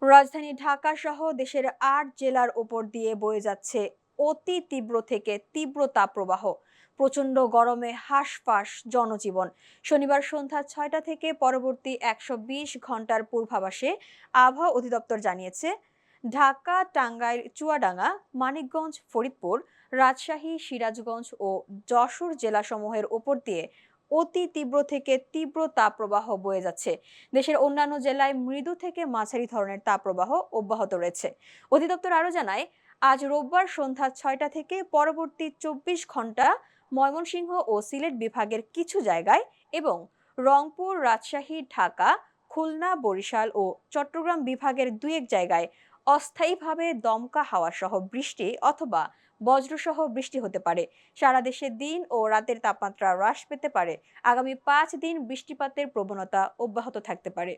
রাজধানী ঢাকা সহ দেশের ৮ জেলার ওপর দিয়ে বয়ে যাচ্ছে অতি তীব্র থেকে তীব্র তাপপ্রবাহ। প্রচণ্ড গরমে হাঁসফাঁস জনজীবন। শনিবার সন্ধ্যা ৬টা থেকে পরবর্তী ১২০ ঘন্টার পূর্বাভাসে আবহাওয়া অধিদপ্তর জানিয়েছে, ঢাকা, টাঙ্গাইল, চুয়াডাঙ্গা, মানিকগঞ্জ, ফরিদপুর, রাজশাহী, সিরাজগঞ্জ ও যশোর জেলাসমূহের ওপর দিয়ে অতি তীব্র থেকে তীব্র তাপপ্রবাহ বয়ে যাচ্ছে। দেশের অন্যান্য জেলায় মৃদু থেকে মাঝারি ধরনের তাপপ্রবাহ অব্যাহত রয়েছে। অধিদপ্তর আরও জানায়, আজ রোববার সন্ধ্যা ৬টা থেকে পরবর্তী ২৪ ঘন্টা ময়মনসিংহ ও সিলেট বিভাগের কিছু জায়গায় এবং রংপুর, রাজশাহী, ঢাকা, খুলনা, বরিশাল ও চট্টগ্রাম বিভাগের ২-১ জায়গায় অস্থায়ীভাবে দমকা হাওয়া সহ বৃষ্টি অথবা বজ্রসহ বৃষ্টি হতে পারে। সারা দেশে দিন ও রাতের তাপমাত্রা হ্রাস পেতে পারে। আগামী ৫ দিন বৃষ্টিপাতের প্রবণতা অব্যাহত থাকতে পারে।